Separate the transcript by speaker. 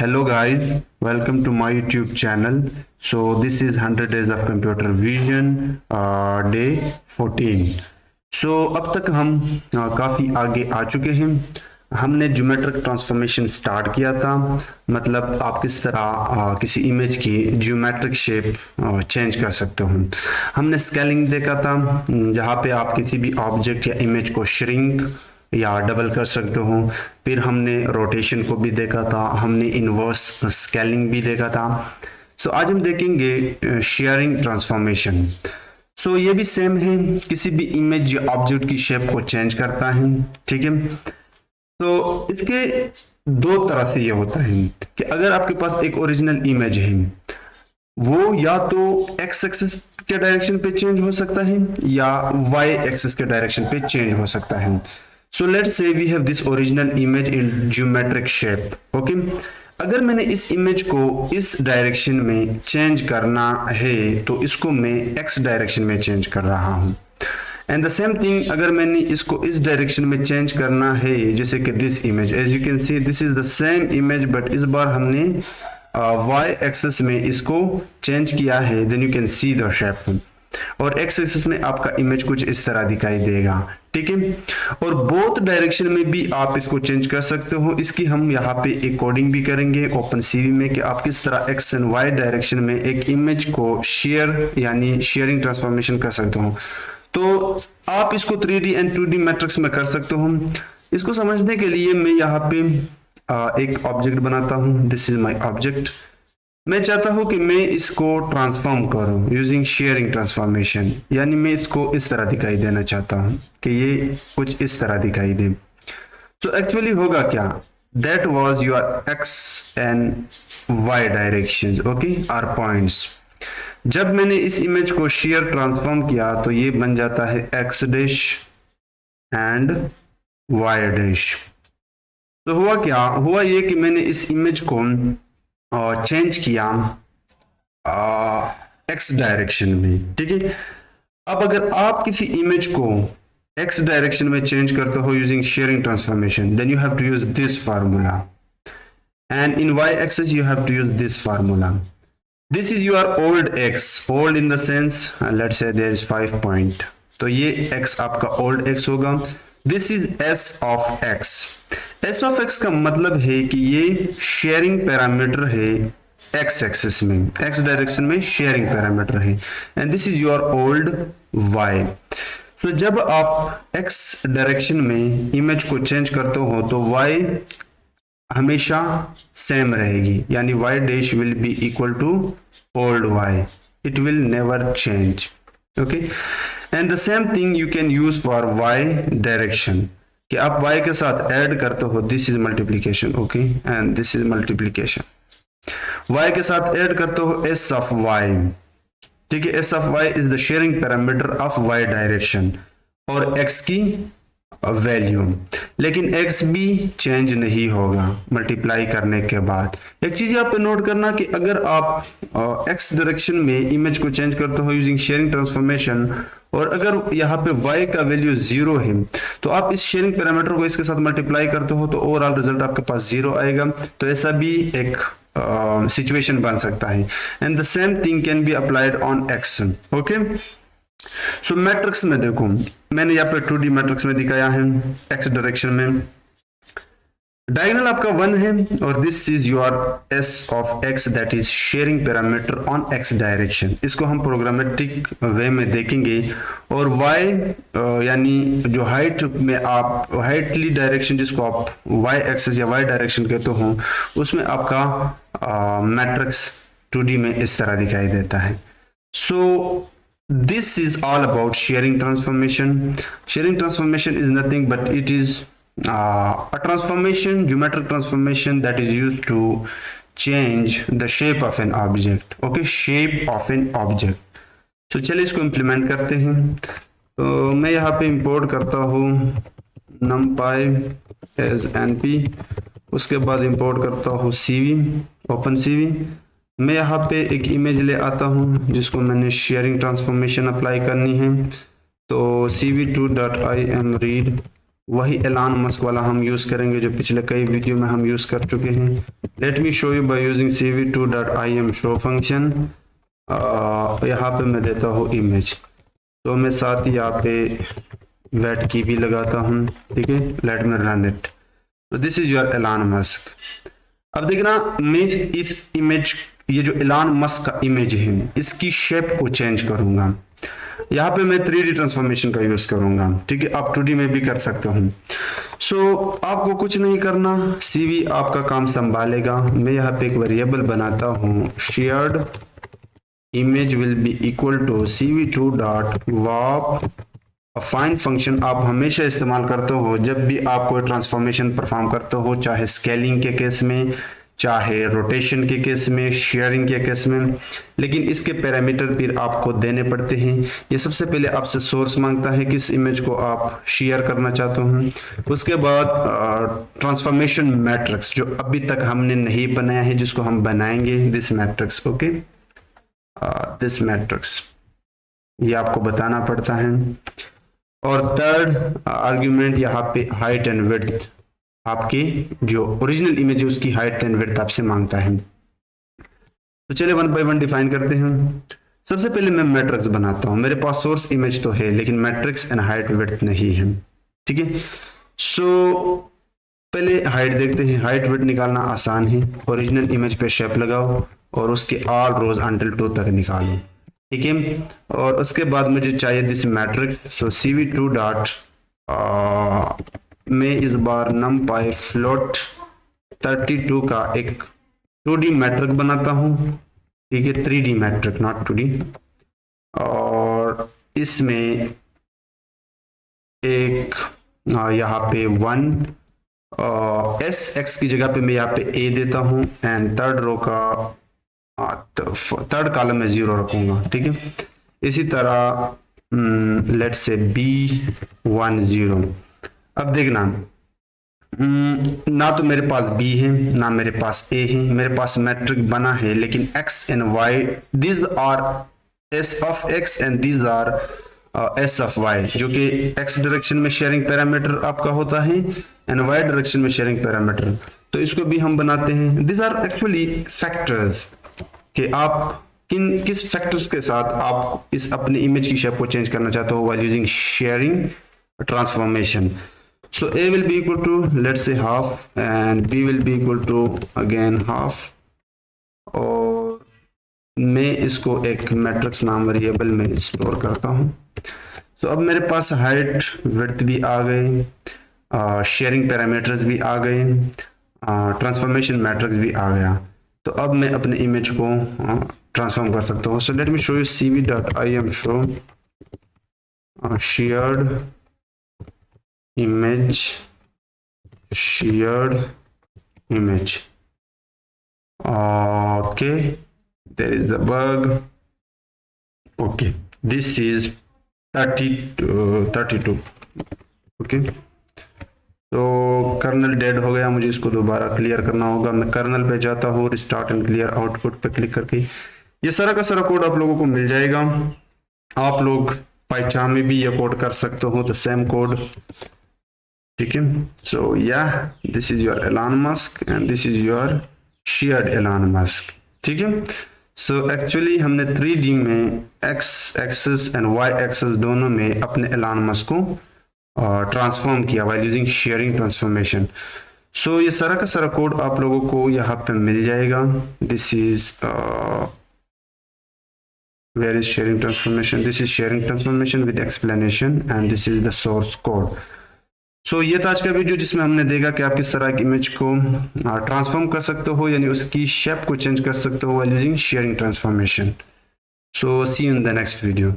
Speaker 1: Hello guys, welcome to my YouTube channel. So this is 100 days of computer vision, day 14. So अब तक हम काफ़ी आगे आ चुके हैं। हमने ज्योमेट्रिक ट्रांसफॉर्मेशन स्टार्ट किया था, मतलब आप किस तरह किसी इमेज की ज्योमेट्रिक शेप चेंज कर सकते हो। हमने स्केलिंग देखा था, जहाँ पे आप किसी भी ऑब्जेक्ट या इमेज को श्रिंक या डबल कर सकते हो। फिर हमने रोटेशन को भी देखा था, हमने इनवर्स स्केलिंग भी देखा था। सो आज हम देखेंगे शेयरिंग ट्रांसफॉर्मेशन। सो ये भी सेम है, किसी भी इमेज या ऑब्जेक्ट की शेप को चेंज करता है, ठीक है। तो इसके दो तरह से ये होता है कि अगर आपके पास एक ओरिजिनल इमेज है, वो या तो एक्स एक्सिस के डायरेक्शन पे चेंज हो सकता है या वाई एक्सिस के डायरेक्शन पे चेंज हो सकता है। So let's say we have this original image in geometric shape, okay? अगर मैंने इस इमेज को इस डायरेक्शन में चेंज करना है तो इसको मैं x डायरेक्शन में चेंज कर रहा हूँ। एंड द सेम थिंग अगर मैंने इसको इस डायरेक्शन में चेंज करना है, जैसे कि this image, as you can see this is the same image but इस बार हमने y एक्सिस में इसको चेंज किया है, then you can see the shape. और एक्स एक्सिस में आपका इमेज कुछ इस तरह दिखाई देगा, ठीक है। और बोथ डायरेक्शन में भी आप इसको चेंज कर सकते हो। इसकी हम यहाँ पे एक कोडिंग भी करेंगे ओपन सीवी में कि आप किस तरह एक्स एंड वाई डायरेक्शन में एक इमेज को शेयर यानी शेयरिंग ट्रांसफॉर्मेशन कर सकते हो। तो आप इसको 3D एंड 2D मैट्रिक्स में कर सकते हो। इसको समझने के लिए मैं यहाँ पे एक ऑब्जेक्ट बनाता हूँ। This is my object. मैं चाहता हूं कि मैं इसको ट्रांसफॉर्म करूं यूजिंग शेयरिंग ट्रांसफॉर्मेशन, यानी मैं इसको इस तरह दिखाई देना चाहता हूं कि ये कुछ इस तरह दिखाई दे। तो एक्चुअली होगा क्या, that was your X and Y directions, okay, are points. जब मैंने इस इमेज को शेयर ट्रांसफॉर्म किया तो ये बन जाता है X dash and Y dash. तो हुआ क्या, हुआ ये कि मैंने इस इमेज को और चेंज किया एक्स डायरेक्शन में, ठीक है। अब अगर आप किसी इमेज को एक्स डायरेक्शन में चेंज करते हो using shearing transformation, then you have to use this formula, and in Y axis you have to use this formula. This is your old X, old in the sense let's say there is 5 point, तो ये X आपका old X होगा। This is S of X. S of X का मतलब है कि ये shearing parameter है एक्स एक्सिस में, एक्स डायरेक्शन में शेयरिंग पैरामीटर है, and this is your old Y. So जब आप एक्स डायरेक्शन में इमेज को चेंज करते हो तो वाई हमेशा सेम रहेगी, यानी Y dash will be equal to old Y, it will never change, okay. And the same thing you can use for Y direction, कि आप y के साथ ऐड करते हो, this is multiplication, okay, and this is multiplication. y के साथ add करते हो s ऑफ y, ठीक है। s of y is the sharing parameter of y direction और x की वैल्यू, लेकिन x भी चेंज नहीं होगा मल्टीप्लाई करने के बाद। एक चीज यहाँ पे नोट करना कि अगर आप x डायरेक्शन में इमेज को चेंज करते हो यूजिंग शेयरिंग ट्रांसफॉर्मेशन, और अगर यहाँ पे y का वैल्यू 0 है तो आप इस शेयरिंग पैरामीटर को इसके साथ मल्टीप्लाई करते हो तो ओवरऑल रिजल्ट आपके पास 0 आएगा। तो ऐसा भी एक सिचुएशन बन सकता है, and the same thing can be applied on x, okay. So matrix में देखो, मैंने यहाँ पे 2D मैट्रिक्स में दिखाया है x डायरेक्शन में। डायगोनल आपका 1 है और this is your s of x that is sharing parameter on x direction. इसको हम प्रोग्रामेटिक वे में देखेंगे। और y यानी जो हाइट में आप हाइटली डायरेक्शन जिसको आप y एक्सिस या y डायरेक्शन कहते हो, उसमें आपका मैट्रिक्स 2D में इस तरह दिखाई देता है। सो this is all about sharing transformation. Sharing transformation is nothing but it is a transformation, geometric transformation that is used to change the shape of an object, okay, shape of an object. तो चलिए इसको implement करते हैं। तो मैं यहाँ पे import करता हूँ numpy as np, उसके बाद इंपोर्ट करता हूँ cv, ओपन cv। मैं यहाँ पे एक इमेज ले आता हूँ जिसको मैंने शेयरिंग ट्रांसफॉर्मेशन अप्लाई करनी है। तो cv2.imread वही एलन मस्क वाला हम यूज करेंगे जो पिछले कई वीडियो में हम यूज कर चुके हैं। Let me show you by using cv2.imshow function. यहाँ पे मैं देता हूँ इमेज, तो मैं साथ ही यहाँ पे वेट की भी लगाता हूँ, ठीक है। Let me run it. तो this is your Elon Musk. अब देखना, मैं इस इमेज, ये जो एलन मस्क का इमेज है, इसकी शेप को चेंज करूंगा। यहाँ पे मैं 3D ट्रांसफॉर्मेशन का यूज करूंगा, ठीक है। आप 2D में भी कर सकते हो। सो आपको कुछ नहीं करना, CV आपका काम संभालेगा। मैं यहाँ पे एक वेरिएबल बनाता हूँ, sheared image will be equal to cv2.warp। Affine function आप हमेशा इस्तेमाल करते हो जब भी आप कोई ट्रांसफॉर्मेशन परफॉर्म करते हो, चाहे स्केलिंग के केस में, चाहे रोटेशन के केस में, शेयरिंग के केस में। लेकिन इसके पैरामीटर फिर आपको देने पड़ते हैं। ये सबसे पहले आपसे सोर्स मांगता है, किस इमेज को आप शेयर करना चाहते हो। उसके बाद ट्रांसफॉर्मेशन मैट्रिक्स, जो अभी तक हमने नहीं बनाया है, जिसको हम बनाएंगे, this matrix, okay. This matrix ये आपको बताना पड़ता है। और थर्ड आर्ग्यूमेंट यहाँ पे हाइट एंड विड्थ, आपकी जो ओरिजिनल इमेज है उसकी हाइट एंड विड्थ आपसे मांगता है। तो चलिए 1 बाय 1 डिफाइन करते हैं। सबसे पहले मैं मैट्रिक्स बनाता हूं। मेरे पास सोर्स इमेज तो है लेकिन मैट्रिक्स एंड हाइट विड्थ नहीं है, ठीक है। सो पहले हाइट देखते हैं। हाइट विड्थ निकालना आसान है। ओरिजिनल इमेज पे शेप लगाओ और उसके ऑल रोज अंटिल 2 तक निकालो, ठीक है। और उसके बाद मुझे चाहिए this matrix. So cv2 dot मैं इस बार numpy float 32 का एक 2D मैट्रिक बनाता हूं, ठीक है। 3D matric, not 2D। और इसमें एक यहाँ पे 1 x की जगह पे मैं यहाँ पे a देता हूं एंड थर्ड रो का थर्ड कॉलम में 0 रखूंगा, ठीक है। इसी तरह लेट्स से b1 0। अब देखना, ना तो मेरे पास b है ना मेरे पास a है। मेरे पास मैट्रिक बना है लेकिन x and y, these are s of x and these are s of y, जो कि x डायरेक्शन में शेयरिंग पैरामीटर आपका होता है एंड y डायरेक्शन में शेयरिंग पैरामीटर। तो इसको भी हम बनाते हैं। these आर एक्चुअली फैक्टर्स कि आप किस फैक्टर्स के साथ आप इस अपने इमेज की शेप को चेंज करना चाहते हो while using sharing transformation. So a will be equal to, let's say, half and b will be equal to again half। और मैं इसको एक मैट्रिक्स नाम वेरिएबल में स्टोर करता हूँ। So अब मेरे पास हाइट विड्थ भी आ गए, शेयरिंग पैरामीटर्स भी आ गए, ट्रांसफॉर्मेशन मैट्रिक्स भी आ गया। तो अब मैं अपने इमेज को ट्रांसफॉर्म कर सकता हूँ। So let me show you cv.imshow shared image, shared image। Okay, there is a bug। Okay, this is 32। okay, तो कर्नल डेड हो गया, मुझे इसको दोबारा क्लियर करना होगा। मैं कर्नल पे जाता हूँ, रिस्टार्ट एंड क्लियर आउटपुट पे क्लिक करके ये सारा का सारा कोड आप लोगों को मिल जाएगा। आप लोग पाइथन में भी ये कोड कर सकते हो, द सेम कोड, ठीक है। सो या this is your Elon Musk and this is your sheared Elon Musk, ठीक है। सो एक्चुअली हमने 3D में x axis and y axis दोनों में अपने एलन मस्क को ट्रांसफॉर्म किया while using shearing transformation. So ये सारा का सारा कोड आप लोगों को यहाँ पे मिल जाएगा। This is where is sharing transformation? This is sharing transformation with explanation and this is the source code। सो ये था आज का वीडियो जिसमें हमने देखा कि आप किस तरह की इमेज को ट्रांसफॉर्म कर सकते हो, यानी उसकी शेप को चेंज कर सकते हो while using sharing transformation। So see you in the next video.